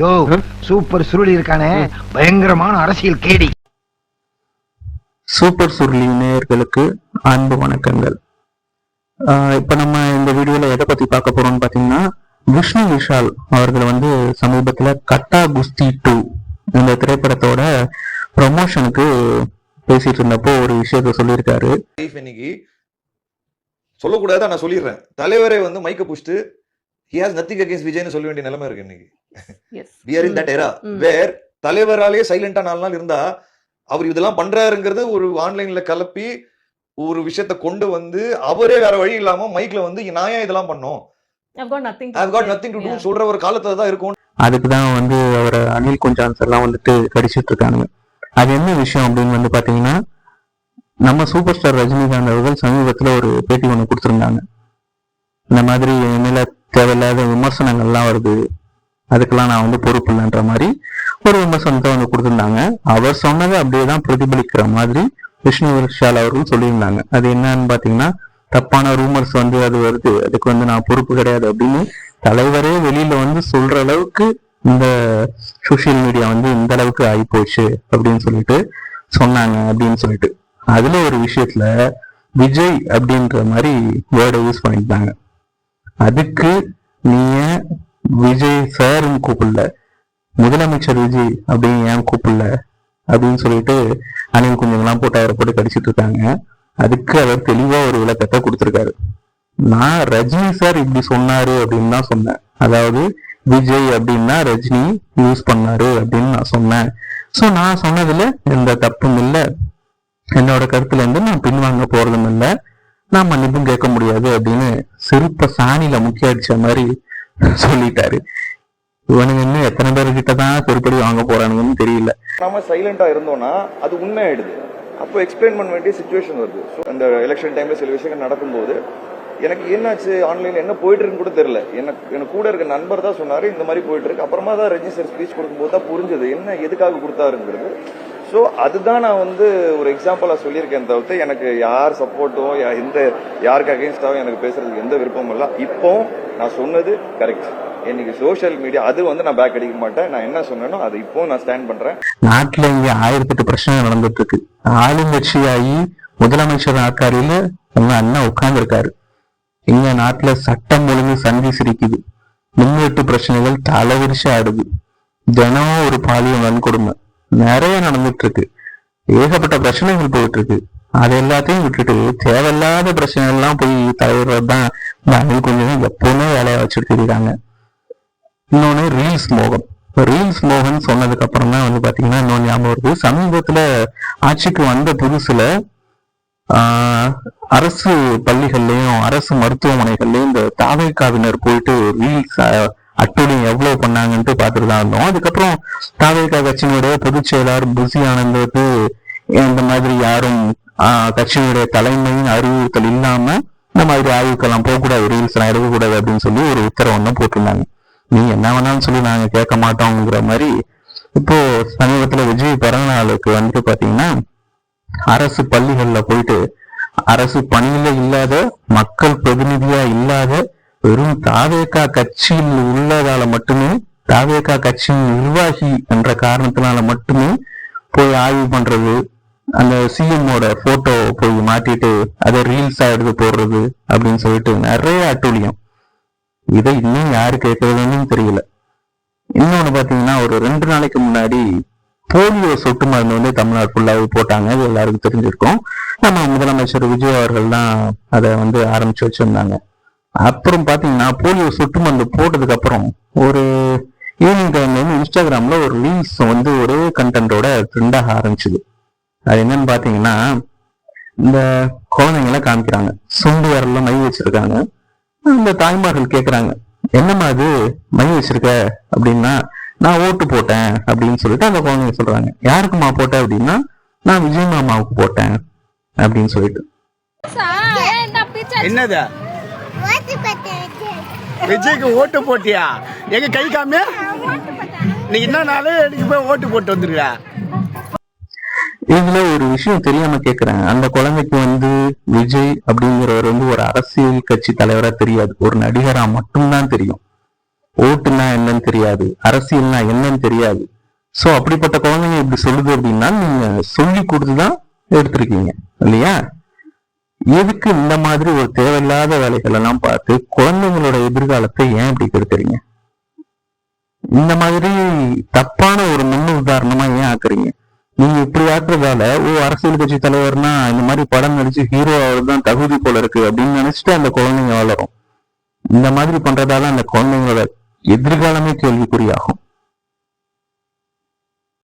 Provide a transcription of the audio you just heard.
யோ super Suruli இருக்கானே, பயங்கரமான அரசியல் கேடி. சூப்பர் சுருளி நேயர்களுக்கு அன்பு வணக்கங்கள். இப்ப நம்ம இந்த வீடியோல எதை பத்தி பார்க்க போறோம்னு பாத்தீங்கன்னா, விஷ்ணு விஷால் அவர்கள் வந்து சமீபத்துல கட்டா குஸ்தி 2 இந்த திரைப்படத்தோட ப்ரமோஷனுக்கு பேசிட்டு இருந்தப்போ ஒரு விஷயத்த சொல்லியிருக்காரு. இன்னைக்கு சொல்லக்கூடாது, நான் சொல்லிடுறேன். தலைவரை வந்து மைக்க புடிச்சிட்டு he has nothing against விஜய்னு சொல்ல வேண்டிய நிலைமை இருக்கு இன்னைக்கு. we are in that era where தலைவராலேயே சைலண்டா 4 நாள் இருந்தா அவர் இதெல்லாம் பண்றாருங்கிறது ஒரு ஆன்லைன்ல கலப்பி ஒரு விஷயத்தை கொண்டு வந்து அவரே வேற வழி இல்லாம மைக்ல வந்து நான் ஏன் இதெல்லாம் பண்ணோம், I've got nothing to do சொல்ற ஒரு காலத்துல தான் இருக்கும். அதுக்குதான் வந்து அவரை அனில் குஞ்சான்ஸ் எல்லாம் வந்துட்டு கடிச்சிட்டு இருக்காங்க. அது என்ன விஷயம் அப்படின்னு வந்து பாத்தீங்கன்னா, நம்ம சூப்பர் ஸ்டார் ரஜினிகாந்த் அவர்கள் சமீபத்துல ஒரு பேட்டி ஒண்ணு கொடுத்திருந்தாங்க. இந்த மாதிரி மேல தேவையில்லாத விமர்சனங்கள்லாம் வருது, அதுக்கெல்லாம் நான் வந்து பொறுப்பு இல்லைன்ற மாதிரி ஒரு விமர்சனத்தை வந்து கொடுத்திருந்தாங்க. அவர் சொன்னதை அப்படியேதான் பிரதிபலிக்கிற மாதிரி விஷ்ணு விஷால் அவர்கள் சொல்லியிருந்தாங்க. அது என்னன்னு பாத்தீங்கன்னா, தப்பான ரூமர்ஸ் வந்து அது வருது, அதுக்கு வந்து நான் பொறுப்பு கிடையாது அப்படின்னு தலைவரே வெளியில வந்து சொல்ற அளவுக்கு இந்த சோசியல் மீடியா வந்து இந்த அளவுக்கு ஆகிப்போச்சு அப்படின்னு சொல்லிட்டு சொன்னாங்க. அப்படின்னு சொல்லிட்டு அதுல ஒரு விஷயத்துல விஜய் அப்படின்ற மாதிரி வேர்டை யூஸ் பண்ணிட்டாங்க. அதுக்கு நீங்க விஜய் சார்னு கூப்பிடல, முதலமைச்சர் விஜய் அப்படின்னு ஏன் கூப்பிடல அப்படின்னு சொல்லிட்டு அனில் குஞ்சங்கள்லாம் போட்டு அவரை போட்டு கடிச்சிட்டு இருக்காங்க. அதுக்கு அவர் தெளிவா ஒரு விளக்கத்தை கொடுத்திருக்காரு. நான் ரஜினி சார் இப்படி சொன்னாரு அப்படின்னு தான் சொன்னேன், அதாவது விஜய் அப்படின்னா ரஜினி யூஸ் பண்ணாரு அப்படின்னு நான் சொன்னேன். சோ நான் சொன்னதுல எந்த தப்பும் இல்லை, என்னோட கருத்துல இருந்து நான் பின்வாங்க போறதும் இல்லை, நான் மன்னிப்பும் கேட்க முடியாது அப்படின்னு செருப்ப சாணியில முக்கிய அடிச்ச மாதிரி சொல்லிட்டாரு. இவனுங்க இன்னும் எத்தனை பேர்கிட்ட தான் செருப்படி வாங்க போறானுங்கன்னு தெரியல. நாம சைலண்டா இருந்தோம்னா அது உண்மை ஆயிடுது. அப்போ எக்ஸ்பிளைன் பண்ண வேண்டிய சிச்சுவேஷன் வருது. அந்த எலெக்ஷன் டைம்ல சில விஷயங்கள் நடக்கும்போது எனக்கு என்னாச்சு, ஆன்லைன்ல என்ன போயிட்டு இருக்குன்னு கூட தெரியல. எனக்கு கூட இருக்க நண்பர் தான் சொன்னாரு இந்த மாதிரி போயிட்டு இருக்கு. அப்புறமா தான் ரஜினி சார் ஸ்பீச் கொடுக்கும்போது தான் புரிஞ்சது என்ன எதுக்காக கொடுத்தாருங்கிறது. ஸோ அதுதான் நான் வந்து ஒரு எக்ஸாம்பிளா சொல்லியிருக்கேன் தவிர்த்து எனக்கு யார் சப்போர்ட்டோ யாருக்கு அகேன்ஸ்டாவோ எனக்கு பேசுறதுக்கு எந்த விருப்பமும் இல்லை. இப்போ நான் சொன்னது கரெக்ட். இன்னைக்கு சோசியல் மீடியா அது வந்து நான் பேக் அடிக்க மாட்டேன். நான் என்ன சொன்னேனோ அது இப்போ நான் ஸ்டாண்ட் பண்றேன். நாட்டுல இங்க 1008 பிரச்சனை நடந்துட்டு இருக்கு. ஆளுங்கட்சியாகி முதலமைச்சர் ஆக்காரியில உங்க அண்ணன் உட்கார்ந்து இருக்காரு. இங்க நாட்டுல சட்டம் ஒழுங்கு சந்தி சிரிக்குது, மின்வெட்டு பிரச்சனைகள் தலைவிரிச்சு ஆடுது, தினம் ஒரு பாலியல் வன்கொடுமை நிறைய நடந்துட்டு இருக்கு, ஏகப்பட்ட பிரச்சனைகள் போயிட்டு இருக்கு. அது எல்லாத்தையும் விட்டுட்டு தேவையில்லாத பிரச்சனைகள் எல்லாம் போய் தலைவர் தான் அனில் கொஞ்சம் எப்பவுமே வேலையை வச்சுட்டு தெரியுறாங்க. இன்னொன்னு ரீல்ஸ் மோகன் சொன்னதுக்கு அப்புறம் தான் வந்து பாத்தீங்கன்னா இன்னொன்னு ஞாபகம் வருது. சமீபத்துல ஆட்சிக்கு வந்த புதுசுல அரசு பள்ளிகள்லயும் அரசு மருத்துவமனைகள்லயும் இந்த தாவேக்காவினர் போயிட்டு ரீல்ஸ் அட்டூழியம் எவ்வளவு பண்ணாங்கன்ட்டு பார்த்துட்டு தான் இருந்தோம். அதுக்கப்புறம் தாவேக்கா கட்சியினுடைய பொதுச் செயலாளர் புசி ஆனந்துக்கு இந்த மாதிரி யாரும் கட்சியினுடைய தலைமையின் அறிவுறுத்தல் இல்லாம இந்த மாதிரி ஆய்வுக்கெல்லாம் போகக்கூடாது, ரீல்ஸ் எல்லாம் எடுக்கக்கூடாது அப்படின்னு சொல்லி ஒரு உத்தரவு ஒன்றும் போட்டிருந்தாங்க. நீங்க என்ன வேணாலும் சொல்லி நாங்க கேட்க மாட்டோங்கிற மாதிரி. இப்போ சமீபத்துல விஜய் பிறந்த நாளுக்கு வந்துட்டு பாத்தீங்கன்னா அரசு பள்ளிகள்ல போயிட்டு அரசு பணியில இல்லாத, மக்கள் பிரதிநிதியா இல்லாத, வெறும் தாவேக்கா கட்சியில் உள்ளதால மட்டுமே, தாவேக்கா கட்சியின் நிர்வாகி என்ற காரணத்தினால மட்டுமே போய் ஆய்வு பண்றது, அந்த சிஎம்மோட போட்டோ போய் மாட்டிட்டு அதை ரீல்ஸா எடுத்து போடுறது அப்படின்னு சொல்லிட்டு நிறைய அட்டூழியம். இதை இன்னும் யாரு கேட்கறதுன்னு தெரியல. இன்னொன்னு பாத்தீங்கன்னா, ஒரு 2 நாளைக்கு முன்னாடி போலியோ சொட்டு மருந்து வந்து தமிழ்நாடு ஃபுல்லாவே போட்டாங்க. அது எல்லாருக்கும் தெரிஞ்சிருக்கும். நம்ம முதலமைச்சர் விஜய் அவர்கள் தான் அதை வந்து ஆரம்பிச்சு வச்சிருந்தாங்க. அப்புறம் பாத்தீங்கன்னா போலியோ சொட்டு மருந்து போட்டதுக்கு அப்புறம் ஒரு ஈவினிங் டைம்ல வந்து இன்ஸ்டாகிராம்ல ஒரு ரீல்ஸ் வந்து ஒரே கண்டென்ட்டோட ட்ரெண்டாக ஆரம்பிச்சுது. அது என்னன்னு பாத்தீங்கன்னா, இந்த குழந்தைங்கள காமிக்கிறாங்க, சுண்டு விரல்ல மை வச்சிருக்காங்க. இந்த தாய்மார்கள் கேக்குறாங்க, என்னம்மா அது மை வச்சிருக்க அப்படின்னா, நான் ஓட்டு போட்டேன் அப்படின்னு சொல்லிட்டு அந்த குழந்தைங்க சொல்றாங்க. யாருக்குமா போட்ட அப்படின்னா, நான் விஜய் மாமாவுக்கு போட்டேன் அப்படின்னு சொல்லிட்டு. என்னது விஜய்க்கு ஓட்டு போட்டியா? எங்க கை காமி, நீ என்ன நாளே எனக்கு போய் ஓட்டு போட்டு வந்துருக்க. இதுல ஒரு விஷயம் தெரியாம கேக்குறேன். அந்த குழந்தைக்கு வந்து விஜய் அப்படிங்கிறவர் வந்து ஒரு அரசியல் கட்சி தலைவரா தெரியாது, ஒரு நடிகரா மட்டும்தான் தெரியும். ஓட்டுனா என்னன்னு தெரியாது, அரசியல்னா என்னன்னு தெரியாது. சோ அப்படிப்பட்ட குழந்தைங்க இப்படி சொல்லுது அப்படின்னா நீங்க சொல்லி கொடுத்துதான் எடுத்திருக்கீங்க இல்லையா? எதுக்கு இந்த மாதிரி ஒரு தேவையில்லாத வேலைகள் எல்லாம் பார்த்து குழந்தைங்களோட எதிர்காலத்தை ஏன் இப்படி கெடுக்குறீங்க? இந்த மாதிரி தப்பான ஒரு முன் உதாரணமா ஏன் ஆக்குறீங்க? நீங்க இப்படி ஆக்குறதால அரசியல் கட்சி தலைவர்னா இந்த மாதிரி படம் நடிச்சு ஹீரோ தான் தகுதி போல இருக்கு அப்படின்னு நினைச்சிட்டு அந்த குழந்தைங்க வளரும். இந்த மாதிரி பண்றதால அந்த குழந்தைங்களோட எதிர்காலமே கேள்விக்குறியாகும்.